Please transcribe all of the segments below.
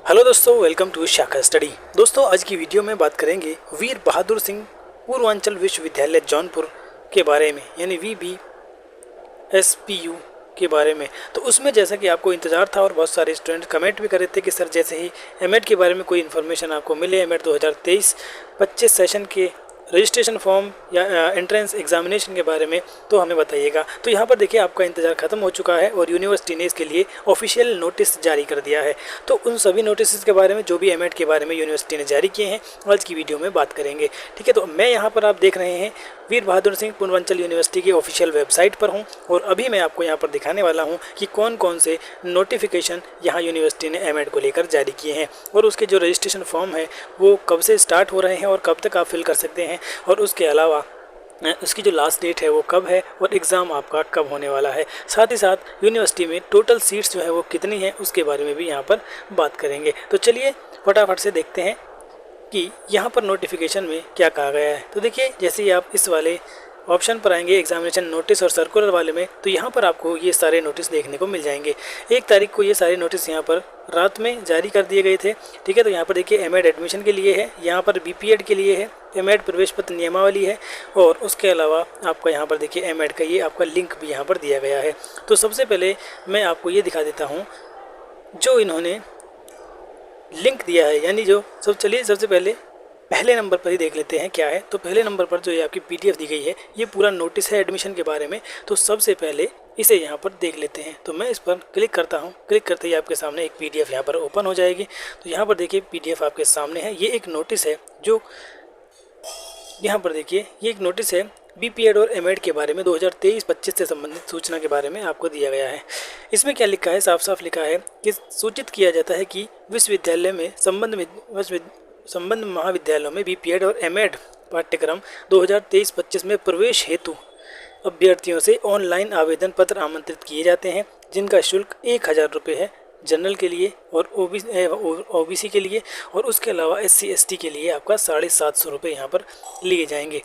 Hello दोस्तों, welcome to शाखा study. दोस्तों, आज की वीडियो में बात करेंगे वीर बहादुर सिंह पूर्वांचल विश्वविद्यालय जौनपुर के बारे में, यानी VBSPU के बारे में। तो उसमें जैसा कि आपको इंतज़ार था और बहुत सारे स्टूडेंट कमेंट भी कर रहे थे कि सर जैसे ही एमएड के बारे में कोई इन्फॉर्मेशन आपको मिले, एमएड 2023-25 सेशन के रजिस्ट्रेशन फॉर्म या एंट्रेंस एग्जामिनेशन के बारे में, तो हमें बताइएगा। तो यहाँ पर देखिए, आपका इंतज़ार ख़त्म हो चुका है और यूनिवर्सिटी ने इसके लिए ऑफिशियल नोटिस जारी कर दिया है। तो उन सभी नोटिस के बारे में, जो भी एमएड के बारे में यूनिवर्सिटी ने जारी किए हैं, आज की वीडियो में बात करेंगे। ठीक है, तो मैं यहाँ पर आप देख रहे हैं वीर बहादुर सिंह पूर्वांचल यूनिवर्सिटी की ऑफिशियल वेबसाइट पर हूँ और अभी मैं आपको यहाँ पर दिखाने वाला हूँ कि कौन कौन से नोटिफिकेशन यहाँ यूनिवर्सिटी ने एमएड को लेकर जारी किए हैं और उसके जो रजिस्ट्रेशन फॉर्म है वो कब से स्टार्ट हो रहे हैं और कब तक आप फिल कर सकते हैं, और उसके अलावा उसकी जो लास्ट डेट है वो कब है और एग्ज़ाम आपका कब होने वाला है। साथ ही साथ यूनिवर्सिटी में टोटल सीट्स जो है वो कितनी हैं उसके बारे में भी यहाँ पर बात करेंगे। तो चलिए फटाफट से देखते हैं कि यहाँ पर नोटिफिकेशन में क्या कहा गया है। तो देखिए, जैसे ही आप इस वाले ऑप्शन पर आएंगे एग्जामिनेशन नोटिस और सर्कुलर वाले में, तो यहाँ पर आपको ये सारे नोटिस देखने को मिल जाएंगे। 1 तारीख को ये सारे नोटिस यहाँ पर रात में जारी कर दिए गए थे। ठीक है, तो यहाँ पर देखिए एमएड एडमिशन के लिए है, यहाँ पर बीपीएड के लिए है, एमएड प्रवेश पत्र नियमावली है, और उसके अलावा आपका यहाँ पर देखिए एमएड का ये आपका लिंक भी यहाँ पर दिया गया है। तो सबसे पहले मैं आपको ये दिखा देता हूँ जो इन्होंने लिंक दिया है, यानी जो चलिए सबसे पहले नंबर पर ही देख लेते हैं क्या है। तो पहले नंबर पर जो ये आपकी पीडीएफ दी गई है, ये पूरा नोटिस है एडमिशन के बारे में। तो सबसे पहले इसे यहाँ पर देख लेते हैं। तो मैं इस पर क्लिक करता हूँ। क्लिक करते ही आपके सामने एक पीडीएफ यहाँ पर ओपन हो जाएगी। तो यहाँ पर देखिए पीडीएफ आपके सामने है। ये एक नोटिस है जो यहाँ पर देखिए, ये एक नोटिस है बीपीएड और एमएड के बारे में 2023-25 से संबंधित सूचना के बारे में आपको दिया गया है। इसमें क्या लिखा है, साफ साफ लिखा है कि सूचित किया जाता है कि विश्वविद्यालय में संबंध महाविद्यालयों में बीपीएड और एमएड पाठ्यक्रम 2023-25 में प्रवेश हेतु अभ्यर्थियों से ऑनलाइन आवेदन पत्र आमंत्रित किए जाते हैं, जिनका शुल्क 1000 रुपये है जनरल के लिए और ओबीसी के लिए, और उसके अलावा SC/ST के लिए आपका 750 रुपये यहाँ पर लिए जाएंगे।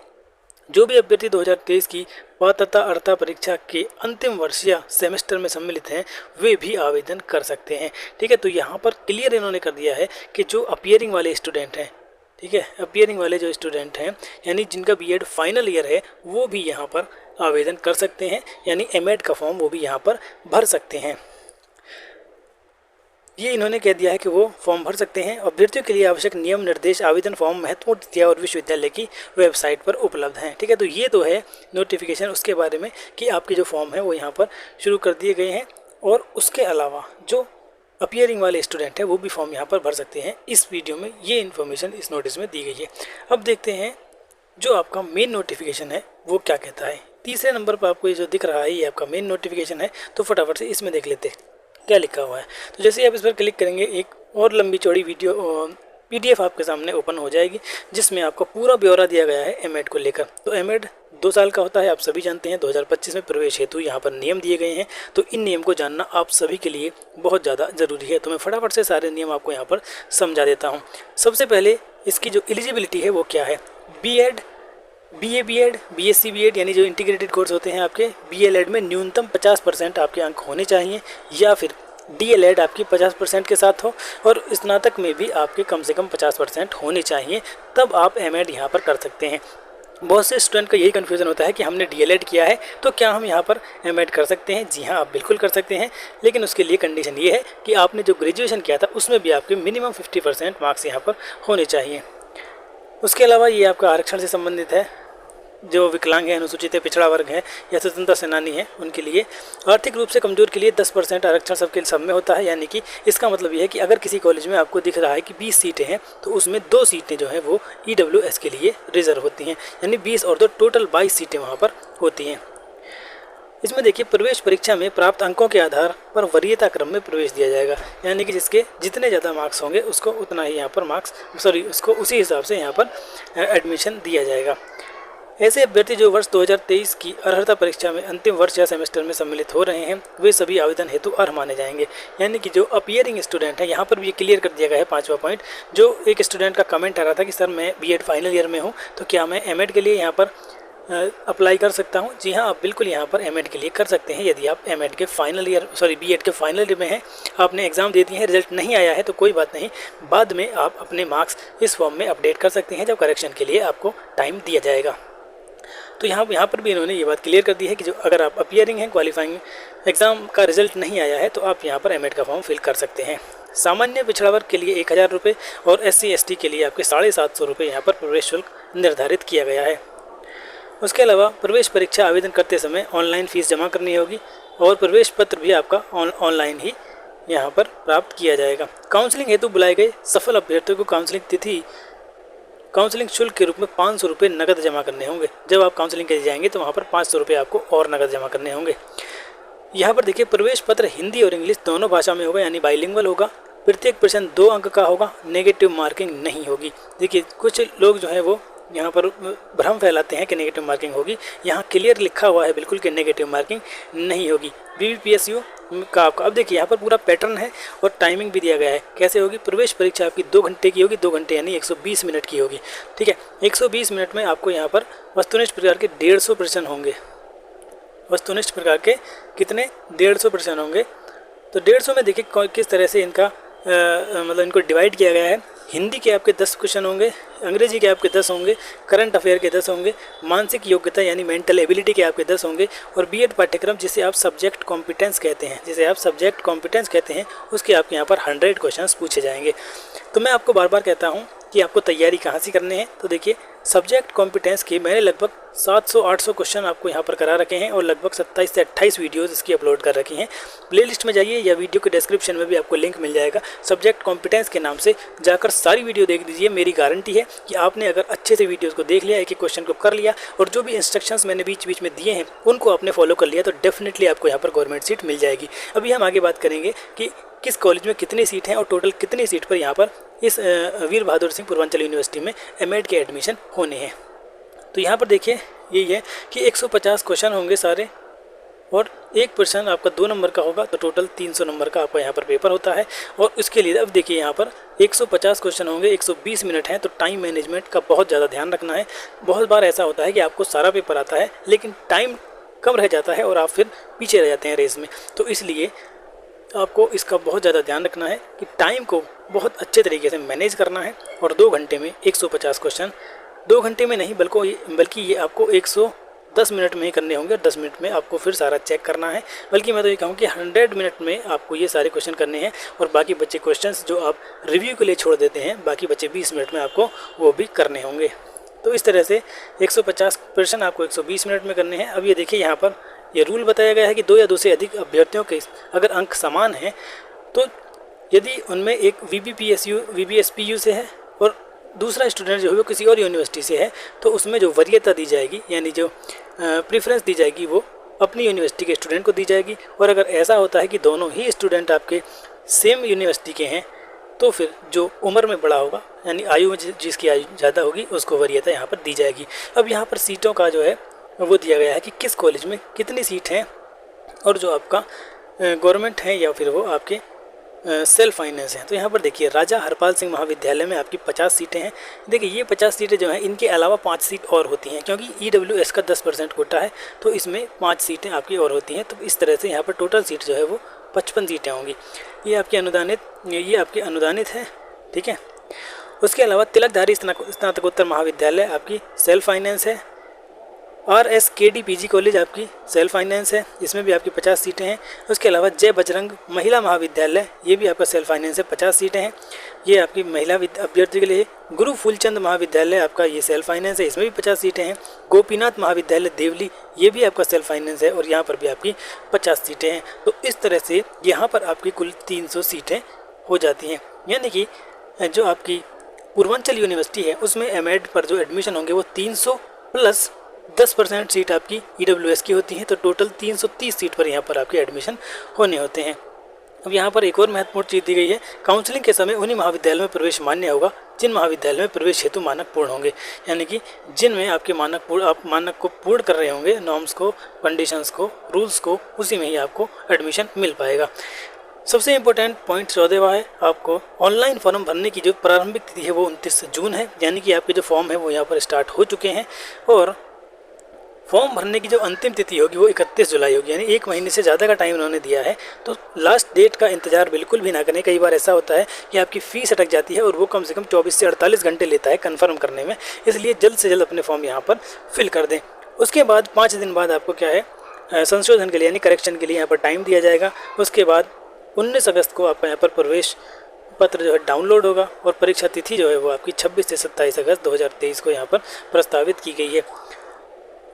जो भी अभ्यर्थी 2023 की पात्रता अर्हता परीक्षा के अंतिम वर्ष या सेमेस्टर में सम्मिलित हैं, वे भी आवेदन कर सकते हैं। ठीक है, तो यहाँ पर क्लियर इन्होंने कर दिया है कि जो अपीयरिंग वाले स्टूडेंट हैं, ठीक है, अपीयरिंग वाले जो स्टूडेंट हैं, यानी जिनका बीएड फाइनल ईयर है, वो भी यहाँ पर आवेदन कर सकते हैं, यानी एमएड का फॉर्म वो भी यहाँ पर भर सकते हैं। ये इन्होंने कह दिया है कि वो फॉर्म भर सकते हैं। अभ्यर्थियों के लिए आवश्यक नियम निर्देश आवेदन फॉर्म महत्वपूर्ण तिथियां और विश्वविद्यालय की वेबसाइट पर उपलब्ध हैं। ठीक है, तो ये तो है नोटिफिकेशन उसके बारे में कि आपके जो फॉर्म है वो यहाँ पर शुरू कर दिए गए हैं, और उसके अलावा जो अपीयरिंग वाले स्टूडेंट हैं वो भी फॉर्म यहाँ पर भर सकते हैं। इस वीडियो में ये इन्फॉर्मेशन इस नोटिस में दी गई है। अब देखते हैं जो आपका मेन नोटिफिकेशन है वो क्या कहता है। तीसरे नंबर पर आपको ये जो दिख रहा है ये आपका मेन नोटिफिकेशन है। तो फटाफट से इसमें देख लेते हैं क्या लिखा हुआ है। तो जैसे आप इस पर क्लिक करेंगे, एक और लंबी चौड़ी वीडियो पीडीएफ आपके सामने ओपन हो जाएगी, जिसमें आपको पूरा ब्यौरा दिया गया है एमएड को लेकर। तो एमएड 2 साल का होता है, आप सभी जानते हैं। 2025 में प्रवेश हेतु यहाँ पर नियम दिए गए हैं, तो इन नियम को जानना आप सभी के लिए बहुत ज़्यादा ज़रूरी है। तो मैं फटाफट से सारे नियम आपको यहाँ पर समझा देता हूँ। सबसे पहले इसकी जो एलिजिबिलिटी है वो क्या है। BEd, BA BEd, BSc BEd, यानी जो इंटीग्रेटेड कोर्स होते हैं आपके, बीएलएड में न्यूनतम 50% आपके अंक होने चाहिए, या फिर डीएलएड आपकी 50% के साथ हो, और स्नातक में भी आपके कम से कम 50% होने चाहिए, तब आप एमएड यहाँ पर कर सकते हैं। बहुत से स्टूडेंट का यही कन्फ्यूज़न होता है कि हमने डीएलएड किया है तो क्या हम यहाँ पर एमएड कर सकते हैं। जी हाँ, आप बिल्कुल कर सकते हैं, लेकिन उसके लिए कंडीशन ये है कि आपने जो ग्रेजुएशन किया था उसमें भी आपके मिनिमम 50% मार्क्स यहाँ पर होने चाहिए। उसके अलावा ये आपका आरक्षण से संबंधित है। जो विकलांग है, अनुसूचित है, पिछड़ा वर्ग है या स्वतंत्रता सेनानी है, उनके लिए। आर्थिक रूप से कमजोर के लिए 10% आरक्षण सबके सब में होता है, यानी कि इसका मतलब ये है कि अगर किसी कॉलेज में आपको दिख रहा है कि 20 सीटें हैं, तो उसमें 2 सीटें जो हैं वो EWS के लिए रिजर्व होती हैं, यानी 20 और 2 टोटल 22 सीटें वहाँ पर होती हैं। इसमें देखिए, प्रवेश परीक्षा में प्राप्त अंकों के आधार पर वरीयता क्रम में प्रवेश दिया जाएगा, यानी कि जिसके जितने ज़्यादा मार्क्स होंगे उसको उतना ही यहाँ पर उसको उसी हिसाब से यहाँ पर एडमिशन दिया जाएगा। ऐसे अभ्यर्थी जो वर्ष 2023 की अर्हता परीक्षा में अंतिम वर्ष या सेमेस्टर में सम्मिलित हो रहे हैं, वे सभी आवेदन हेतु अर्ह माने जाएंगे। यानी कि जो अपीयरिंग स्टूडेंट है, यहाँ पर भी ये क्लियर कर दिया गया है 5वां पॉइंट। जो एक स्टूडेंट का कमेंट आ रहा था कि सर मैं बीएड फाइनल ईयर में हूँ, तो क्या मैं एमएड के लिए यहाँ पर अप्लाई कर सकता हूं? जी हाँ, आप बिल्कुल यहाँ पर एमएड के लिए कर सकते हैं। यदि आप एमएड के फाइनल ईयर बीएड के फाइनल ईयर में हैं, आपने एग्ज़ाम दे दिए हैं, रिजल्ट नहीं आया है तो कोई बात नहीं, बाद में आप अपने मार्क्स इस फॉर्म में अपडेट कर सकते हैं जब करेक्शन के लिए आपको टाइम दिया जाएगा। तो यहाँ पर भी इन्होंने ये बात क्लियर कर दी है कि जो अगर आप अपीयरिंग हैं, क्वालिफाइंग एग्ज़ाम का रिजल्ट नहीं आया है तो आप यहाँ पर एमएड का फॉर्म फिल कर सकते हैं। सामान्य पिछड़ा वर्ग के लिए 1000 रुपये और SC ST के लिए आपके 750 रुपये यहाँ पर प्रवेश शुल्क निर्धारित किया गया है। उसके अलावा प्रवेश परीक्षा आवेदन करते समय ऑनलाइन फ़ीस जमा करनी होगी और प्रवेश पत्र भी आपका ऑनलाइन ही यहाँ पर प्राप्त किया जाएगा। काउंसलिंग हेतु बुलाए गए सफल अभ्यर्थियों को काउंसलिंग शुल्क के रूप में 500 रुपये नकद जमा करने होंगे। जब आप काउंसलिंग के लिए जाएंगे तो वहाँ पर 500 रुपये आपको और नकद जमा करने होंगे। यहाँ पर देखिए, प्रवेश पत्र हिंदी और इंग्लिश दोनों भाषा में होगा, यानी बाइलिंगुअल होगा। प्रत्येक प्रश्न 2 अंक का होगा, नेगेटिव मार्किंग नहीं होगी। देखिए, कुछ लोग जो है वो यहाँ पर भ्रम फैलाते हैं कि नेगेटिव मार्किंग होगी। यहाँ क्लियर लिखा हुआ है बिल्कुल कि नेगेटिव मार्किंग नहीं होगी। BBPSU का आपका, अब देखिए यहाँ पर पूरा पैटर्न है और टाइमिंग भी दिया गया है कैसे होगी। प्रवेश परीक्षा आपकी 2 घंटे की होगी, 2 घंटे यानी 120 मिनट की होगी। ठीक है, 120 मिनट में आपको यहाँ पर वस्तुनिष्ठ प्रकार के 150 प्रश्न होंगे। वस्तुनिष्ठ प्रकार के कितने? 150 प्रश्न होंगे। तो 150 में देखिए किस तरह से इनका मतलब इनको डिवाइड किया गया है। हिंदी के आपके 10 क्वेश्चन होंगे, अंग्रेजी के आपके 10 होंगे, करंट अफेयर के 10 होंगे, मानसिक योग्यता यानी मेंटल एबिलिटी के आपके 10 होंगे और बीएड पाठ्यक्रम जिसे आप सब्जेक्ट कॉम्पिटेंस कहते हैं, उसके आपके यहाँ पर 100 क्वेश्चंस पूछे जाएंगे। तो मैं आपको बार बार कहता हूँ कि आपको तैयारी कहाँ से करनी है। तो देखिए, सब्जेक्ट कॉम्पिटेंस के मैंने लगभग 700-800 क्वेश्चन आपको यहाँ पर करा रखे हैं और लगभग 27 से 28 वीडियोज़ इसकी अपलोड कर रखी हैं। प्लेलिस्ट में जाइए या वीडियो के डिस्क्रिप्शन में भी आपको लिंक मिल जाएगा। सब्जेक्ट कॉम्पिटेंस के नाम से जाकर सारी वीडियो देख लीजिए। मेरी गारंटी है कि आपने अगर अच्छे से वीडियोज़ को देख लिया, एक एक क्वेश्चन को कर लिया और जो भी इंस्ट्रक्शंस मैंने बीच बीच में दिए हैं उनको आपने फॉलो कर लिया तो डेफिनेटली आपको यहाँ पर गवर्नमेंट सीट मिल जाएगी। अभी हम आगे बात करेंगे कि किस कॉलेज में कितनी सीट हैं और टोटल कितनी सीट पर यहाँ पर इस वीर बहादुर सिंह पूर्वांचल यूनिवर्सिटी में एमएड के एडमिशन होने हैं। तो यहाँ पर देखिए, यही है कि 150 क्वेश्चन होंगे सारे और एक प्रश्न आपका 2 नंबर का होगा, तो टोटल 300 नंबर का आपका यहाँ पर पेपर होता है। और उसके लिए अब देखिए, यहाँ पर 150 क्वेश्चन होंगे, 120 मिनट हैं, तो टाइम मैनेजमेंट का बहुत ज़्यादा ध्यान रखना है। बहुत बार ऐसा होता है कि आपको सारा पेपर आता है लेकिन टाइम कम रह जाता है और आप फिर पीछे रह जाते हैं रेस में। तो इसलिए आपको इसका बहुत ज़्यादा ध्यान रखना है कि टाइम को बहुत अच्छे तरीके से मैनेज करना है और 2 घंटे में 150 क्वेश्चन, 2 घंटे में नहीं बल्कि ये आपको 110 मिनट में ही करने होंगे और 10 मिनट में आपको फिर सारा चेक करना है। बल्कि मैं तो ये कहूँ कि 100 मिनट में आपको ये सारे क्वेश्चन करने हैं और बाकी बच्चे क्वेश्चंस जो आप रिव्यू के लिए छोड़ देते हैं, बाकी बच्चे 20 मिनट में आपको वो भी करने होंगे। तो इस तरह से 150 प्रश्न आपको 120 मिनट में करने हैं। अब ये देखिए, यहाँ पर यह रूल बताया गया है कि 2 या 2 से अधिक अभ्यर्थियों के अगर अंक समान हैं तो यदि उनमें एक VBSPU से है और दूसरा स्टूडेंट जो है वो किसी और यूनिवर्सिटी से है, तो उसमें जो वरीयता दी जाएगी यानी जो प्रेफरेंस दी जाएगी वो अपनी यूनिवर्सिटी के स्टूडेंट को दी जाएगी। और अगर ऐसा होता है कि दोनों ही स्टूडेंट आपके सेम यूनिवर्सिटी के हैं तो फिर जो उम्र में बड़ा होगा यानी आयु में जिसकी आयु ज़्यादा होगी उसको वरीयता यहाँ पर दी जाएगी। अब यहाँ पर सीटों का जो है वो दिया गया है कि किस कॉलेज में कितनी सीट हैं और जो आपका गवर्नमेंट है या फिर वो आपके सेल्फ फाइनेंस हैं। तो यहाँ पर देखिए, राजा हरपाल सिंह महाविद्यालय में आपकी 50 सीटें हैं। देखिए, ये 50 सीटें जो हैं इनके अलावा 5 सीट और होती हैं क्योंकि EWS का 10% कोटा है, तो इसमें 5 सीटें आपकी और होती हैं। तो इस तरह से यहाँ पर टोटल सीट जो है वो 55 सीटें होंगी। ये आपके अनुदानित हैं। ठीक है, उसके अलावा तिलकधारी स्नातकोत्तर महाविद्यालय आपकी सेल्फ फाइनेंस है। RSKD PG कॉलेज आपकी सेल्फ फाइनेंस है, इसमें भी आपकी 50 सीटें हैं। उसके अलावा जय बजरंग महिला महाविद्यालय, ये भी आपका सेल्फ फाइनेंस है, 50 सीटें हैं, ये आपकी महिला अभ्यर्थी के लिए। गुरु फूलचंद महाविद्यालय आपका ये सेल्फ फाइनेंस है, इसमें भी 50 सीटें हैं। गोपीनाथ महाविद्यालय देवली, ये भी आपका सेल्फ फाइनेंस है और यहाँ पर भी आपकी 50 सीटें हैं। तो इस तरह से यहाँ पर आपकी कुल 300 सीटें हो जाती हैं। यानी कि जो आपकी पूर्वांचल यूनिवर्सिटी है उसमें एमएड पर जो एडमिशन होंगे वो 300 प्लस 10% सीट आपकी EWS की होती है, तो टोटल 330 सीट पर यहाँ पर आपके एडमिशन होने होते हैं। अब यहाँ पर एक और महत्वपूर्ण चीज़ दी गई है, काउंसलिंग के समय उन्हीं महाविद्यालय में प्रवेश मान्य होगा जिन महाविद्यालय में प्रवेश हेतु मानक पूर्ण होंगे। यानी कि जिनमें आपके आप मानक को पूर्ण कर रहे होंगे, नॉर्म्स को, कंडीशंस को, रूल्स को, उसी में ही आपको एडमिशन मिल पाएगा। सबसे इम्पोर्टेंट पॉइंट 14वां है, आपको ऑनलाइन फॉर्म भरने की जो प्रारंभिक तिथि है वो 29 जून है। यानी कि आपके जो फॉर्म है वो यहाँ पर स्टार्ट हो चुके हैं और फॉर्म भरने की जो अंतिम तिथि होगी वो 31 जुलाई होगी, यानी 1 महीने से ज़्यादा का टाइम उन्होंने दिया है। तो लास्ट डेट का इंतजार बिल्कुल भी ना करें। कई बार ऐसा होता है कि आपकी फ़ीस अटक जाती है और वो कम से कम 24 से 48 घंटे लेता है कन्फर्म करने में, इसलिए जल्द से जल्द अपने फॉर्म यहाँ पर फिल कर दें। उसके बाद 5 दिन बाद आपको क्या है संशोधन के लिए यानी करेक्शन के लिए यहाँ पर टाइम दिया जाएगा। उसके बाद 19 अगस्त को आपका यहाँ पर प्रवेश पत्र जो है डाउनलोड होगा और परीक्षा तिथि जो है वो आपकी 26 से 27 अगस्त 2023 को यहाँ पर प्रस्तावित की गई है।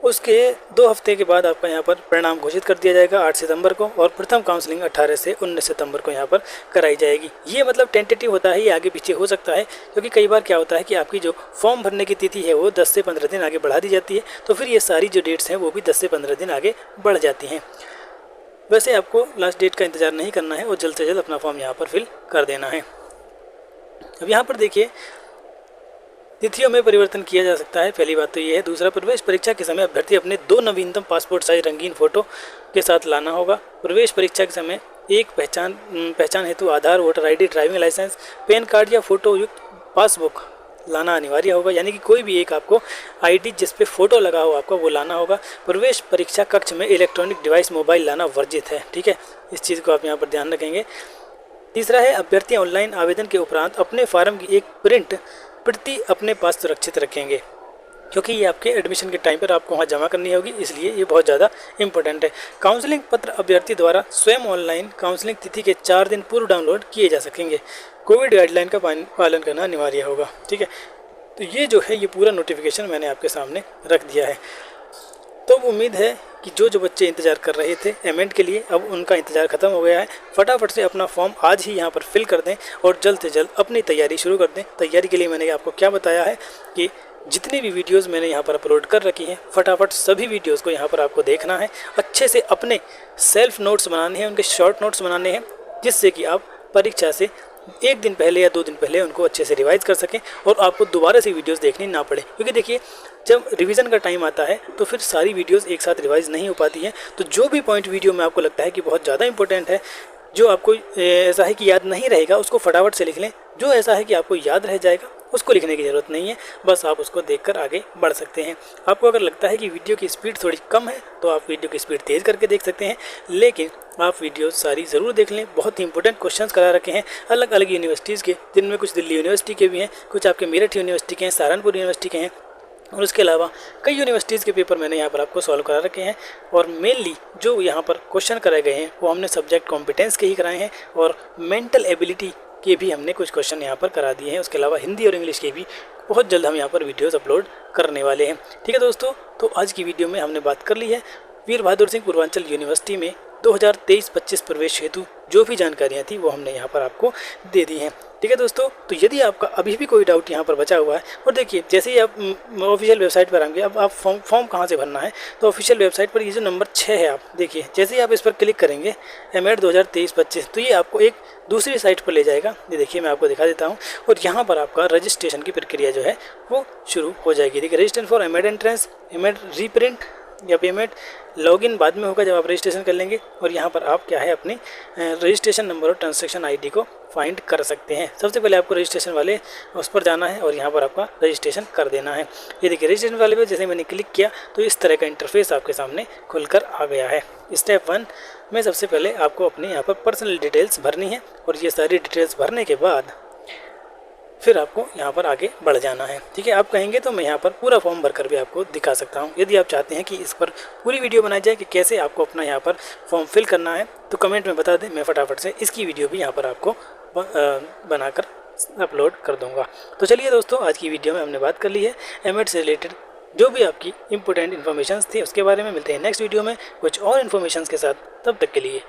उसके 2 हफ्ते के बाद आपका यहाँ पर परिणाम घोषित कर दिया जाएगा 8 सितंबर को, और प्रथम काउंसलिंग 18 से 19 सितंबर को यहाँ पर कराई जाएगी। ये मतलब टेंटेटिव होता है, ये आगे पीछे हो सकता है, क्योंकि कई बार क्या होता है कि आपकी जो फॉर्म भरने की तिथि है वो 10 से 15 दिन आगे बढ़ा दी जाती है, तो फिर ये सारी जो डेट्स हैं वो भी 10 से 15 दिन आगे बढ़ जाती हैं। वैसे आपको लास्ट डेट का इंतज़ार नहीं करना है और जल्द से जल्द अपना फॉर्म यहाँ पर फिल कर देना है। अब यहाँ पर देखिए तिथियों में परिवर्तन किया जा सकता है, पहली बात तो ये है। दूसरा, प्रवेश परीक्षा के समय अभ्यर्थी अपने 2 नवीनतम पासपोर्ट साइज रंगीन फोटो के साथ लाना होगा। प्रवेश परीक्षा के समय एक पहचान हेतु Aadhaar, voter ID, driving licence, PAN card या फोटो युक्त पासबुक लाना अनिवार्य होगा, यानी कि कोई भी एक आपको ID जिस पे फ़ोटो लगा हो आपका वो लाना होगा। प्रवेश परीक्षा कक्ष में इलेक्ट्रॉनिक डिवाइस मोबाइल लाना वर्जित है, ठीक है, इस चीज़ को आप यहाँ पर ध्यान रखेंगे। तीसरा है, अभ्यर्थी ऑनलाइन आवेदन के उपरांत अपने फार्म की एक प्रिंट प्रति अपने पास सुरक्षित रखेंगे, क्योंकि ये आपके एडमिशन के टाइम पर आपको वहाँ जमा करनी होगी, इसलिए ये बहुत ज़्यादा इंपॉर्टेंट है। काउंसलिंग पत्र अभ्यर्थी द्वारा स्वयं ऑनलाइन काउंसलिंग तिथि के 4 दिन पूर्व डाउनलोड किए जा सकेंगे। कोविड गाइडलाइन का पालन करना अनिवार्य होगा, ठीक है। तो ये जो है ये पूरा नोटिफिकेशन मैंने आपके सामने रख दिया है। तो उम्मीद है कि जो बच्चे इंतज़ार कर रहे थे एमएड के लिए, अब उनका इंतज़ार ख़त्म हो गया है। फटाफट से अपना फॉर्म आज ही यहाँ पर फिल कर दें और जल्द से जल्द अपनी तैयारी शुरू कर दें। तैयारी के लिए मैंने आपको क्या बताया है कि जितनी भी वीडियोस मैंने यहाँ पर अपलोड कर रखी हैं, फटाफट सभी वीडियोस को यहाँ पर आपको देखना है, अच्छे से अपने सेल्फ नोट्स बनाने हैं, उनके शॉर्ट नोट्स बनाने हैं, जिससे कि आप परीक्षा से 1 दिन पहले या 2 दिन पहले उनको अच्छे से रिवाइज कर सकें और आपको दोबारा से वीडियोस देखनी ना पड़े। क्योंकि देखिए जब रिवीजन का टाइम आता है तो फिर सारी वीडियोस एक साथ रिवाइज नहीं हो पाती हैं। तो जो भी पॉइंट वीडियो में आपको लगता है कि बहुत ज़्यादा इंपॉर्टेंट है, जो आपको ऐसा है कि याद नहीं रहेगा, उसको फटाफट से लिख लें। जो ऐसा है कि आपको याद रह जाएगा उसको लिखने की ज़रूरत नहीं है, बस आप उसको देखकर आगे बढ़ सकते हैं। आपको अगर लगता है कि वीडियो की स्पीड थोड़ी कम है तो आप वीडियो की स्पीड तेज़ करके देख सकते हैं, लेकिन आप वीडियो सारी ज़रूर देख लें। बहुत ही इंपॉर्टेंट क्वेश्चंस करा रखे हैं अलग अलग यूनिवर्सिटीज़ के, जिनमें कुछ दिल्ली यूनिवर्सिटी के भी हैं, कुछ आपके मेरठ यूनिवर्सिटी के हैं, सहारनपुर यूनिवर्सिटी के हैं, और उसके अलावा कई यूनिवर्सिटीज़ के पेपर मैंने यहाँ पर आपको सॉल्व करा रखे हैं। और मेनली जो यहाँ पर क्वेश्चन कराए गए हैं वो हमने सब्जेक्ट कॉम्पिटेंस के ही कराए हैं, और मेंटल एबिलिटी के भी हमने कुछ क्वेश्चन यहाँ पर करा दिए हैं। उसके अलावा हिंदी और इंग्लिश के भी बहुत जल्द हम यहाँ पर वीडियोस अपलोड करने वाले हैं, ठीक है दोस्तों। तो आज की वीडियो में हमने बात कर ली है वीर बहादुर सिंह पूर्वांचल यूनिवर्सिटी में 2023-25 प्रवेश हेतु जो भी जानकारियाँ थी वो हमने यहाँ पर आपको दे दी हैं, ठीक है दोस्तों। तो यदि आपका अभी भी कोई डाउट यहाँ पर बचा हुआ है, और देखिए जैसे ही आप ऑफिशियल वेबसाइट पर आएंगे, अब आप फॉर्म कहाँ से भरना है, तो ऑफिशियल वेबसाइट पर ये जो नंबर 6 है, आप देखिए जैसे ही आप इस पर क्लिक करेंगे एमएड 2023-25, तो ये आपको एक दूसरी साइट पर ले जाएगा। ये देखिए मैं आपको दिखा देता हूँ, और यहाँ पर आपका रजिस्ट्रेशन की प्रक्रिया जो है वो शुरू हो जाएगी। देखिए registration for MEd entrance, MEd reprint या पेमेंट, लॉगिन बाद में होगा जब आप रजिस्ट्रेशन कर लेंगे, और यहाँ पर आप क्या है अपनी रजिस्ट्रेशन नंबर और ट्रांजैक्शन आईडी को फाइंड कर सकते हैं। सबसे पहले आपको रजिस्ट्रेशन वाले उस पर जाना है और यहाँ पर आपका रजिस्ट्रेशन कर देना है। ये देखिए रजिस्ट्रेशन वाले पे जैसे मैंने क्लिक किया तो इस तरह का इंटरफेस आपके सामने खुलकर आ गया है। स्टेप 1 में सबसे पहले आपको अपने यहाँ पर पर्सनल डिटेल्स भरनी है, और ये सारी डिटेल्स भरने के बाद फिर आपको यहाँ पर आगे बढ़ जाना है, ठीक है। आप कहेंगे तो मैं यहाँ पर पूरा फॉर्म भरकर भी आपको दिखा सकता हूँ। यदि आप चाहते हैं कि इस पर पूरी वीडियो बनाई जाए कि कैसे आपको अपना यहाँ पर फॉर्म फिल करना है, तो कमेंट में बता दें, मैं फटाफट से इसकी वीडियो भी यहाँ पर आपको बनाकर अपलोड कर दूँगा। तो चलिए दोस्तों, आज की वीडियो में हमने बात कर ली है एमएड से रिलेटेड जो भी आपकी इंपॉर्टेंट इन्फॉर्मेशन थी उसके बारे में। मिलते हैं नेक्स्ट वीडियो में कुछ और इन्फॉर्मेशन के साथ, तब तक के लिए।